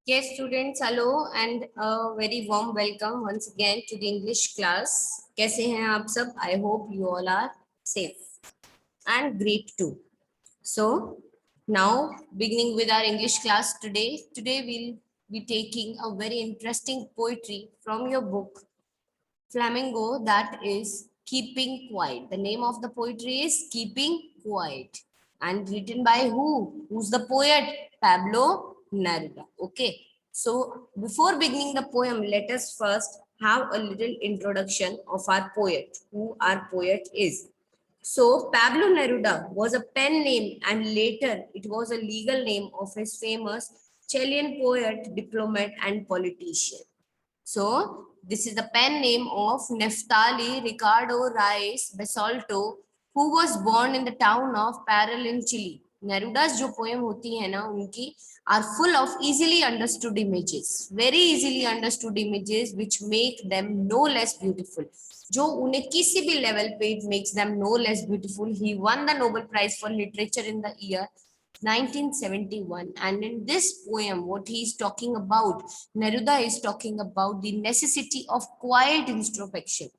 Yes, students, hello and a very warm welcome once again to the English class. कैसे हैं आप सब? I hope you all are safe and great too. So now beginning with our English class today. Today we'll be taking a very interesting poetry from your book Flamingo, that is Keeping Quiet. The name of the poetry is Keeping Quiet and written by who? Who's the poet? Pablo Neruda. Okay. So before beginning the poem, let us first have a little introduction of our poet, who our poet is. So Pablo Neruda was a pen name and later it was a legal name of his famous Chilean poet, diplomat and politician. So this is the pen name of Neftali Ricardo Reis Basalto, who was born in the town of Parral in Chile. Neruda's जो poem होती है ना उनकी are full of easily understood images, very easily understood images which make them no less beautiful. जो उन्हें किसी भी level पे it makes them no less beautiful. He won the Nobel Prize for Literature in the year 1971, and in this poem what he is talking about, Neruda is talking about the necessity of quiet introspection.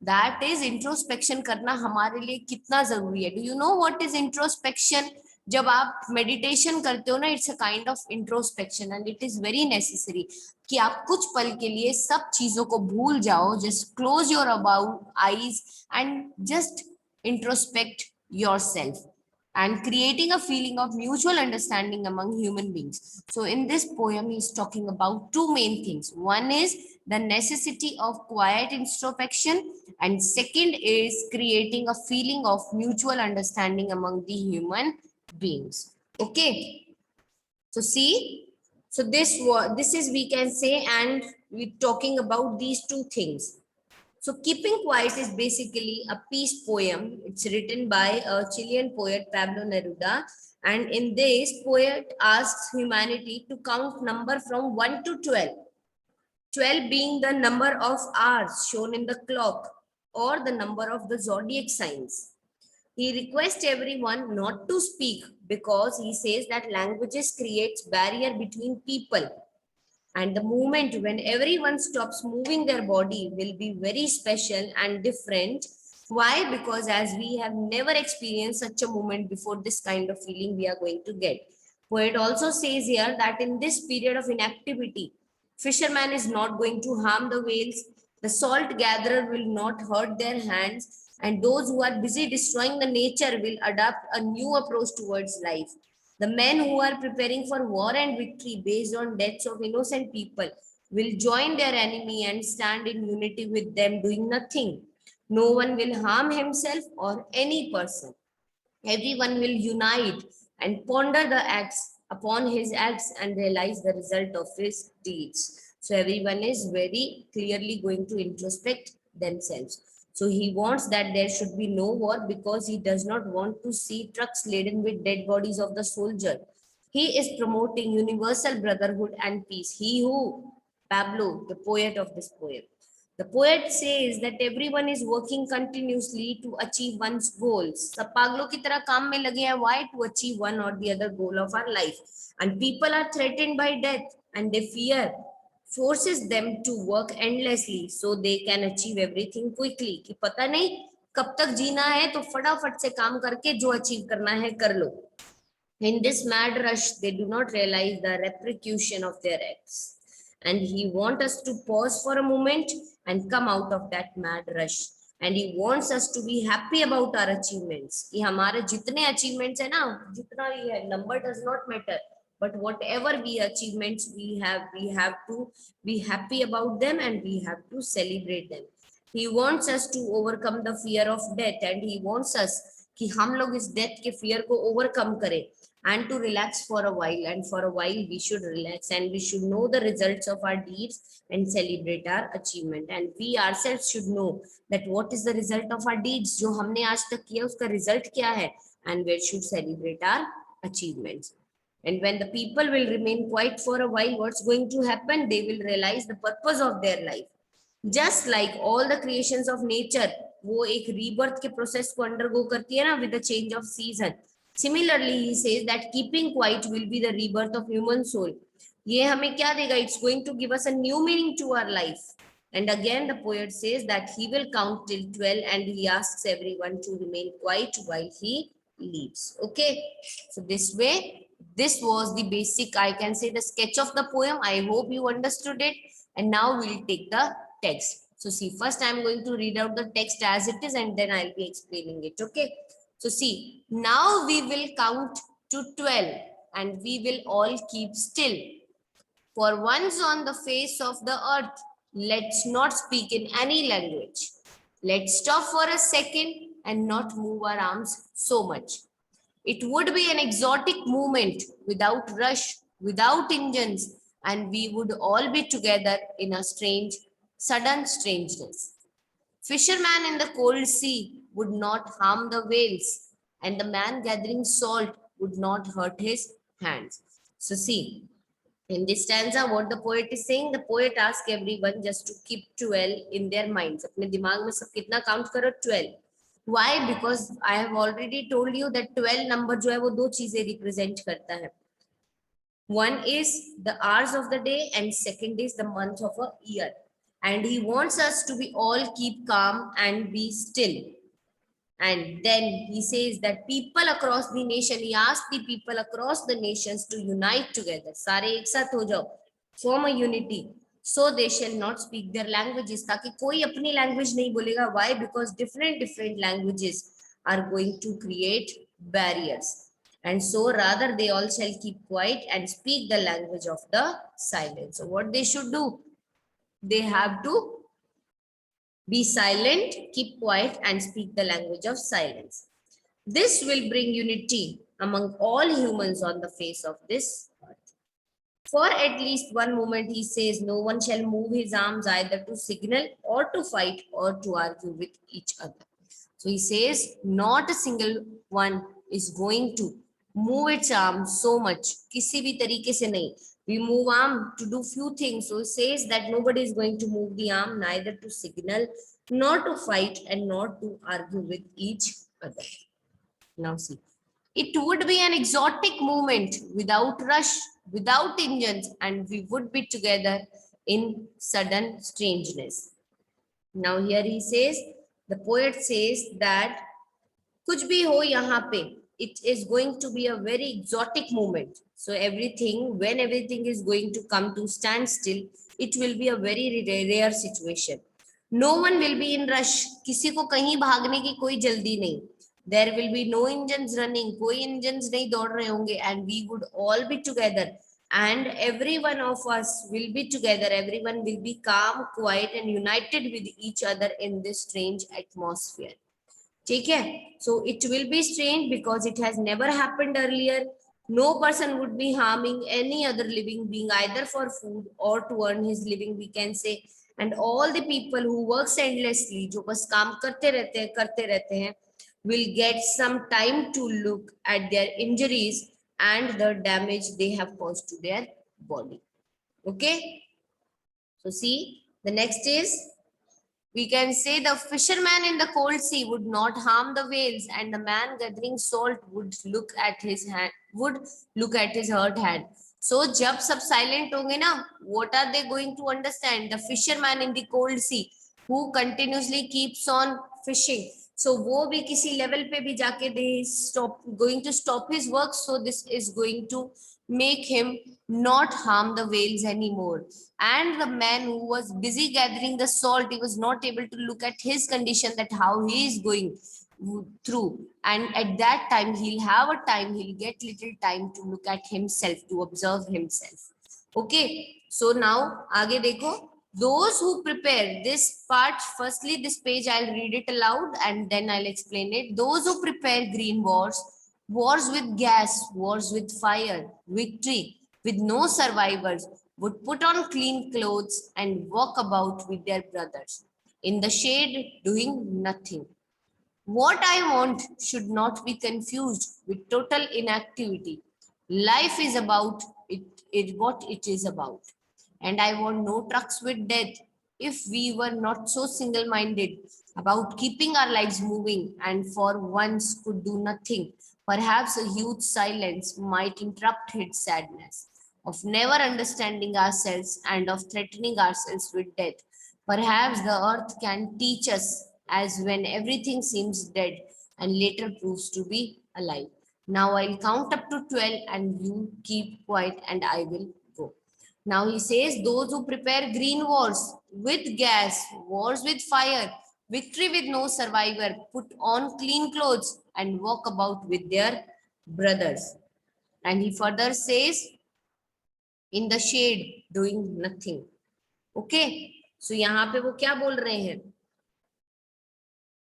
That is introspection करना हमारे लिए कितना जरूरी है. Do you know what is introspection? जब आप meditation करते हो ना, it's a kind of introspection and it is very necessary कि आप कुछ पल के लिए सब चीजों को भूल जाओ. Just close your about eyes and just introspect yourself and creating a feeling of mutual understanding among human beings. So in this poem, he's talking about two main things. One is the necessity of quiet introspection, and second is creating a feeling of mutual understanding among the human beings. Okay. So see, so this is we can say, and we're talking about these two things. So Keeping Quiet is basically a peace poem. It's written by a Chilean poet, Pablo Neruda. And in this, poet asks humanity to count number from 1 to 12. 12 being the number of hours shown in the clock or the number of the zodiac signs. He requests everyone not to speak because he says that languages creates barrier between people. And the moment when everyone stops moving their body will be very special and different. Why? Because as we have never experienced such a moment before, this kind of feeling we are going to get. Poet also says here that in this period of inactivity, fisherman is not going to harm the whales, the salt gatherer will not hurt their hands, and those who are busy destroying the nature will adopt a new approach towards life. The men who are preparing for war and victory based on deaths of innocent people will join their enemy and stand in unity with them, doing nothing. No one will harm himself or any person. Everyone will unite and ponder the acts upon his acts and realize the result of his deeds. So everyone is very clearly going to introspect themselves. So he wants that there should be no war because he does not want to see trucks laden with dead bodies of the soldier. He is promoting universal brotherhood and peace. He who, Pablo, the poet of this poem. The poet says that everyone is working continuously to achieve one's goals. सब पागलों की तरह काम में लगे हैं. Why? To achieve one or the other goal of our life. And people are threatened by death and they fear forces them to work endlessly so they can achieve everything quickly. कि पता नहीं कब तक जीना है, तो फटाफट से काम करके जो अचीव करना है कर लो. In this mad rush, they do not realize the repercussion of their acts. And he wants us to pause for a moment and come out of that mad rush. And he wants us to be happy about our achievements. कि हमारे जितने achievements है ना, जितना भी है, number does not matter. But whatever we achievements we have to be happy about them and we have to celebrate them. He wants us to overcome the fear of death and he wants us कि हम लोग इस death के fear को overcome करें and to relax for a while, and for a while we should relax and we should know the results of our deeds and celebrate our achievement, and we ourselves should know that what is the result of our deeds जो हमने आज तक किया उसका result क्या है, and we should celebrate our achievements. And when the people will remain quiet for a while, what's going to happen? They will realize the purpose of their life. Just like all the creations of nature, वो एक rebirth के process को undergo करती है ना with the change of season. Similarly, he says that keeping quiet will be the rebirth of human soul. ये हमें क्या देगा? It's going to give us a new meaning to our life. And again, the poet says that he will count till 12 and he asks everyone to remain quiet while he leaves. Okay, so this way, this was the basic, I can say, the sketch of the poem. I hope you understood it. And now we'll take the text. So see, first I'm going to read out the text as it is and then I'll be explaining it. Okay, so see, now we will count to 12 and we will all keep still. For once on the face of the earth, let's not speak in any language. Let's stop for a second and not move our arms so much. It would be an exotic movement without rush, without engines, and we would all be together in a strange, sudden strangeness. Fisherman in the cold sea would not harm the whales, and the man gathering salt would not hurt his hands. So see, in this stanza, what the poet is saying, the poet asks everyone just to keep 12 in their minds. अपने दिमाग में सब कितना count करो? 12. Why? Because I have already told you that 12 number जो है वो दो चीजें represent करता है. One is the hours of the day and second is the month of a year. And he wants us to be all keep calm and be still. And then he says that people across the nation, he asked the people across the nations to unite together. सारे एक साथ हो जाओ, form a unity. So they shall not speak their languages. ताकि कोई अपनी language नहीं बोलेगा. Why? Because different languages are going to create barriers. And so rather they all shall keep quiet and speak the language of the silence. So what they should do? They have to be silent, keep quiet, and speak the language of silence. This will bring unity among all humans on the face of this earth. For at least one moment, he says, no one shall move his arms either to signal or to fight or to argue with each other. So he says, not a single one is going to move its arms so much. किसी भी तरीके से नहीं. We move arm to do few things. So it says that nobody is going to move the arm neither to signal, nor to fight, and not to argue with each other. Now see, it would be an exotic movement without rush, without engines, and we would be together in sudden strangeness. Now here he says, the poet says that कुछ भी हो यहाँ पे, it is going to be a very exotic moment. So everything, when everything is going to come to stand still, it will be a very rare situation. No one will be in rush. किसी को कहीं भागने की कोई जल्दी नहीं. There will be no engines running. कोई engines नहीं दौड़ रहे होंगे. And we would all be together. And every one of us will be together. Everyone will be calm, quiet, and united with each other in this strange atmosphere. ठीक है? So it will be strange because it has never happened earlier. No person would be harming any other living being either for food or to earn his living, we can say. And all the people who works endlessly, जो बस काम करते रहते हैं, will get some time to look at their injuries and the damage they have caused to their body. Okay? So see, the next is, we can say the fisherman in the cold sea would not harm the whales, and the man gathering salt would look at his hurt hand. So जब सब silent होंगे ना, what are they going to understand? The fisherman in the cold sea who continuously keeps on fishing. So वो भी किसी level पे भी जाके they going to stop his work. So this is going to make him not harm the whales anymore. And the man who was busy gathering the salt, he was not able to look at his condition, that how he is going through. And at that time, he'll have a time, he'll get little time to look at himself, to observe himself. Okay, so now, aage dekho. Those who prepare this part, firstly, this page, I'll read it aloud and then I'll explain it. Those who prepare green wars, wars with gas, wars with fire, victory, with no survivors, would put on clean clothes and walk about with their brothers in the shade doing nothing. What I want should not be confused with total inactivity. Life is about what it is about. And I want no trucks with death. If we were not so single-minded about keeping our lives moving and for once could do nothing, Perhaps a huge silence might interrupt his sadness of never understanding ourselves and of threatening ourselves with death. Perhaps the earth can teach us as when everything seems dead and later proves to be alive. Now I'll count up to 12 and you keep quiet and I will go. Now he says, those who prepare green wars with gas, wars with fire, victory with no survivor, put on clean clothes and walk about with their brothers. And he further says, in the shade, doing nothing. Okay. So यहाँ पे वो क्या बोल रहे हैं?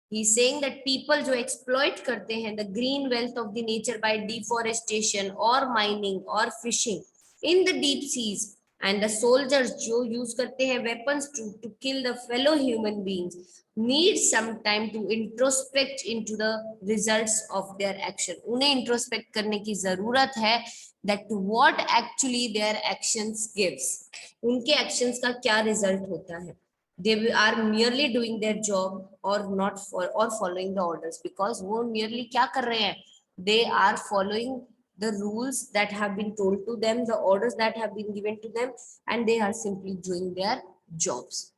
He's saying that people जो exploit करते हैं the green wealth of the nature by deforestation or mining or fishing in the deep seas, and the soldiers जो use करते हैं weapons to kill the fellow human beings need some time to introspect into the results of their action. उन्हें introspect करने की जरूरत है that what actually their actions gives. उनके actions का क्या result होता है. They are merely doing their job or not for or following the orders, because वो merely क्या कर रहे हैं, they are following the rules that have been told to them, the orders that have been given to them, and they are simply doing their jobs.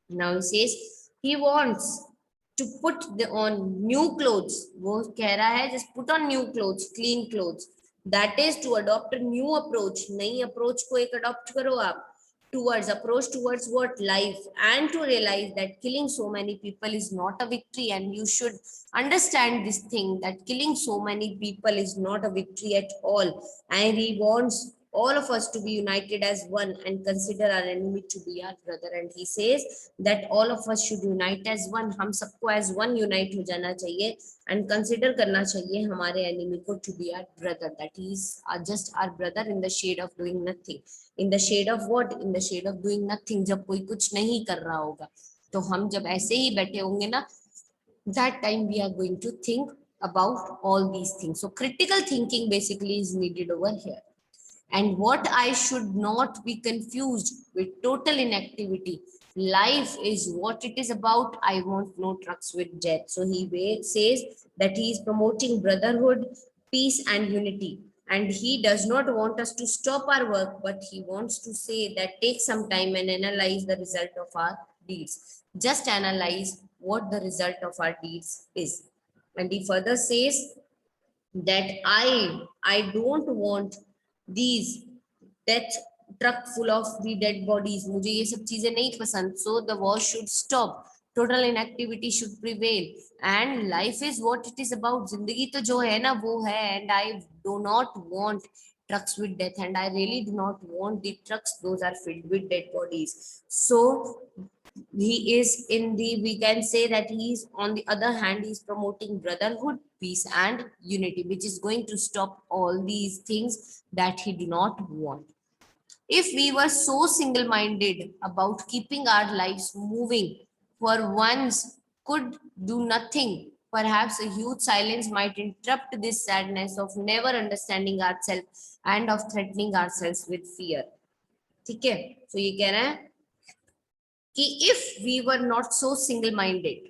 Now he says he wants to put on new clothes. वो कह रहा है just put on new clothes, clean clothes. That is to adopt a new approach. नई approach को एक adopt करो आप. Approach towards what? Life, and to realize that killing so many people is not a victory, and you should understand this thing that killing so many people is not a victory at all. And he wants all of us to be united as one and consider our enemy to be our brother. And he says that all of us should unite as one. हम सबको as one unite हो जाना चाहिए and consider करना चाहिए हमारे enemy को to be our brother, that he is just our brother in the shade of doing nothing. In the shade of what? In the shade of doing nothing. जब कोई कुछ नहीं कर रहा होगा तो हम जब ऐसे ही बैठे होंगे ना, that time we are going to think about all these things. So critical thinking basically is needed over here. And what I should not be confused with total inactivity. Life is what it is about. I want no trucks with death. So he says that he is promoting brotherhood, peace, and unity. And he does not want us to stop our work, but he wants to say that take some time and analyze the result of our deeds. Just analyze what the result of our deeds is. And he further says that I don't want these death truck full of the dead bodies. मुझे ये सब चीजें नहीं पसंद. So the war should stop. Total inactivity should prevail. And life is what it is about. जिंदगी तो जो है ना वो है. And I do not want trucks with death. And I really do not want the trucks. Those are filled with dead bodies. So he is in the, we can say that he is on the other hand, he is promoting brotherhood, peace, and unity, which is going to stop all these things that he do not want. If we were so single-minded about keeping our lives moving, for once could do nothing, perhaps a huge silence might interrupt this sadness of never understanding ourselves and of threatening ourselves with fear. ठीक है, so ये कह रहा है कि if we were not so single-minded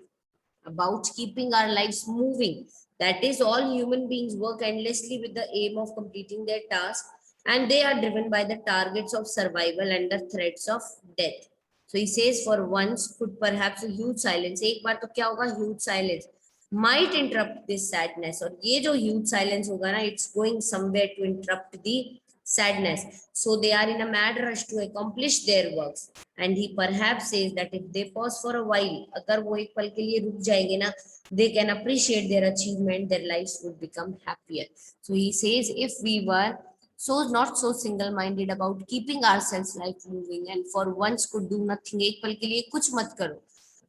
about keeping our lives moving, that is, all human beings work endlessly with the aim of completing their task, and they are driven by the targets of survival and the threats of death. So he says, for once could perhaps a huge silence, एक बार तो क्या होगा, huge silence might interrupt this sadness, और ये जो huge silence होगा ना, it's going somewhere to interrupt the sadness. So they are in a mad rush to accomplish their works. And he perhaps says that if they pause for a while, अगर वो एक पल के लिए रुक जाएंगे ना, they can appreciate their achievement, their lives would become happier. So he says, if we were so not so single-minded about keeping ourselves life moving, and for once could do nothing, एक पल के लिए कुछ मत करो,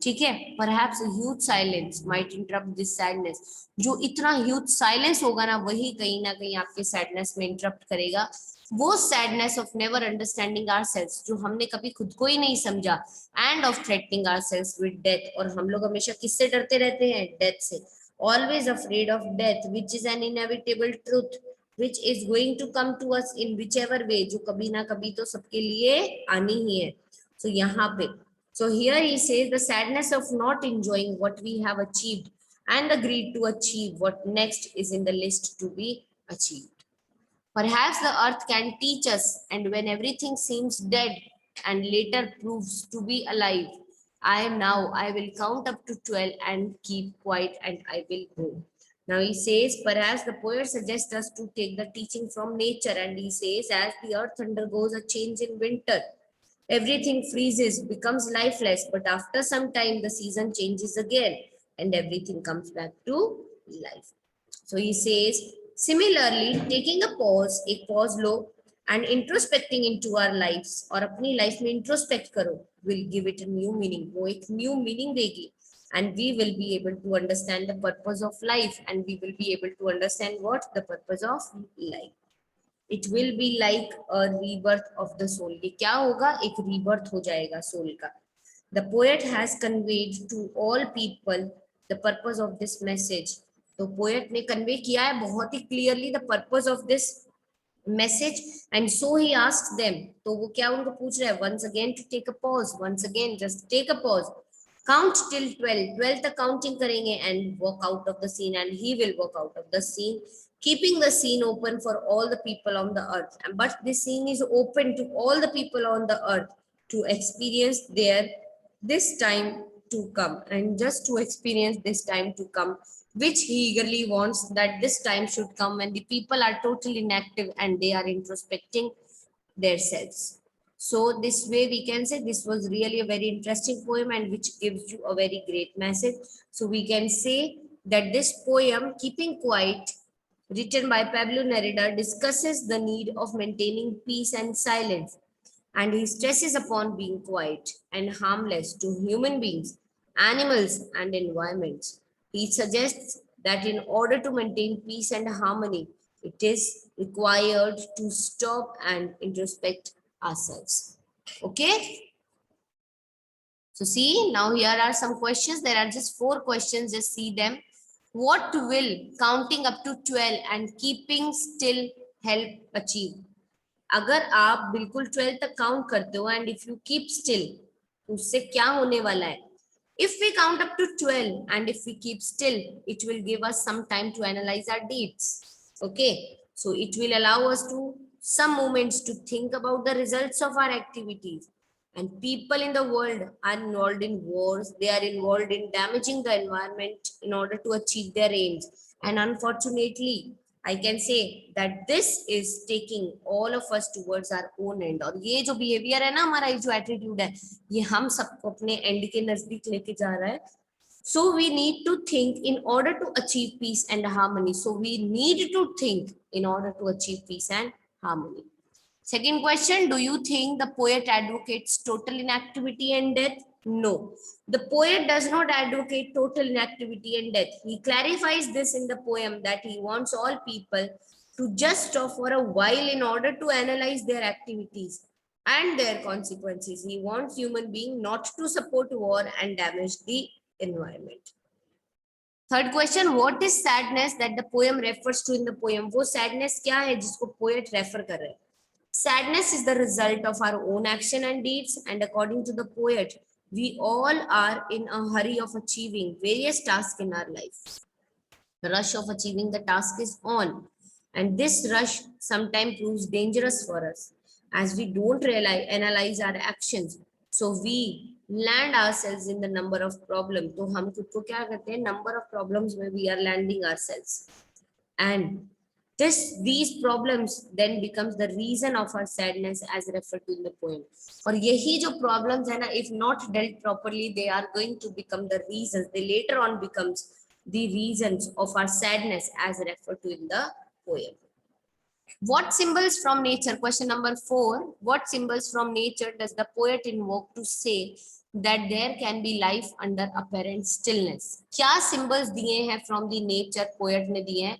ठीक है, perhaps a huge silence might interrupt this sadness. जो इतना huge silence होगा ना, वही कहीं ना कहीं आपके sadness में interrupt करेगा. वो sadness of never understanding ourselves, जो हमने कभी खुद को ही नहीं समझा, and of threatening ourselves with death. और हम लोग हमेशा किससे डरते रहते हैं? death से. Always afraid of death, which is an inevitable truth, which is going to come to us in whichever way, जो कभी ना कभी तो सबके लिए आनी ही है. So यहाँ पे, so here he says the sadness of not enjoying what we have achieved and agreed to achieve what next is in the list to be achieved. Perhaps the earth can teach us, and when everything seems dead and later proves to be alive, I will count up to 12 and keep quiet and I will go. Now he says, perhaps the poet suggests us to take the teaching from nature, and he says, as the earth undergoes a change in winter, everything freezes, becomes lifeless, but after some time the season changes again and everything comes back to life. So he says, similarly, taking a pause low and introspecting into our lives और अपनी life में introspect करो will give it a new meaning. वो एक new meaning देगी and we will be able to understand the purpose of life and we will be able to understand what the purpose of life. It will be like a rebirth of the soul. ये क्या होगा? एक rebirth हो जाएगा soul का. The poet has conveyed to all people the purpose of this message. तो poet ने convey किया है बहुत ही clearly the purpose of this message, and so he asks them. तो वो क्या उनको पूछ रहा है? Once again to take a pause. Once again, just take a pause. Count till 12. 12 तक counting करेंगे and walk out of the scene, and he will walk out of the scene, keeping the scene open for all the people on the earth. But this scene is open to all the people on the earth to experience this time to come, and just to experience this time to come, which he eagerly wants that this time should come when the people are totally inactive and they are introspecting themselves. So this way we can say this was really a very interesting poem and which gives you a very great message. So we can say that this poem, Keeping Quiet, written by Pablo Neruda, discusses the need of maintaining peace and silence, and he stresses upon being quiet and harmless to human beings, animals, and environments. He suggests that in order to maintain peace and harmony, it is required to stop and introspect ourselves. Okay? So see, now here are some questions. There are just 4 questions. Just see them. What will counting up to 12 and keeping still help achieve? अगर आप बिल्कुल 12 तक count करते हो and if you keep still, उससे क्या होने वाला है? If we count up to 12 and if we keep still, it will give us some time to analyze our deeds. Okay, so it will allow us to some moments to think about the results of our activities. And people in the world are involved in wars, they are involved in damaging the environment in order to achieve their aims. And unfortunately, I can say that this is taking all of us towards our own end. और ये जो behavior है ना हमारा, ये जो attitude है, ये हम सबको अपने end के नजदीक लेके जा रहा है. So we need to think in order to achieve peace and harmony. So we need to think in order to achieve peace and harmony. Second question, do you think the poet advocates total inactivity and death? No, the poet does not advocate total inactivity and death. He clarifies this in the poem that he wants all people to just stop for a while in order to analyze their activities and their consequences. He wants human beings not to support war and damage the environment. Third question, what is sadness that the poem refers to in the poem? वो sadness क्या है जिसको poet refer कर रहा है? Sadness is the result of our own action and deeds, and according to the poet, we all are in a hurry of achieving various tasks in our life. The rush of achieving the task is on, and this rush sometimes proves dangerous for us as we don't analyze our actions. So we land ourselves in the number of problems. तो हम खुद को क्या करते हैं? Number of problems where we are landing ourselves, and these problems then becomes the reason of our sadness as referred to in the poem. और यही जो problems है ना, if not dealt properly, they are going to become the reasons. They later on becomes the reasons of our sadness as referred to in the poem. What symbols from nature? Question number 4. What symbols from nature does the poet invoke to say that there can be life under apparent stillness? क्या symbols दिए हैं from the nature poet ने दिए हैं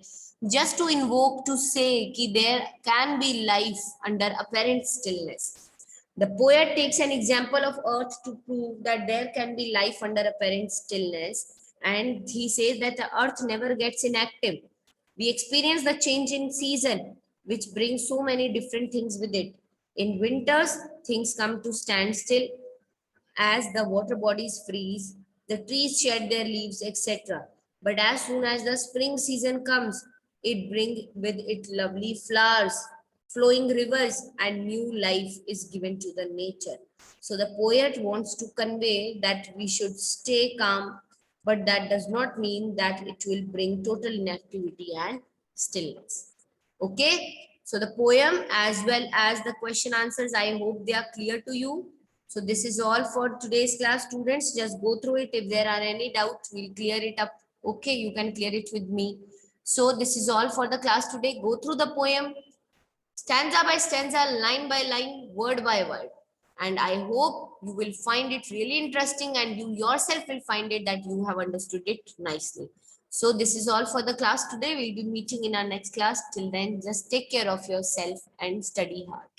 just to invoke to say कि there can be life under apparent stillness? The poet takes an example of earth to prove that there can be life under apparent stillness, and he says that the earth never gets inactive. We experience the change in season, which brings so many different things with it. In winters, things come to standstill as the water bodies freeze, the trees shed their leaves, etc. But as soon as the spring season comes, it brings with it lovely flowers, flowing rivers, and new life is given to the nature. So the poet wants to convey that we should stay calm, but that does not mean that it will bring total inactivity and stillness. Okay, so the poem as well as the question answers, I hope they are clear to you. So this is all for today's class, students. Just go through it. If there are any doubts, we'll clear it up. Okay, you can clear it with me. So this is all for the class today. Go through the poem stanza by stanza, line by line, word by word. And I hope you will find it really interesting and you yourself will find it that you have understood it nicely. So this is all for the class today. We'll be meeting in our next class. Till then, just take care of yourself and study hard.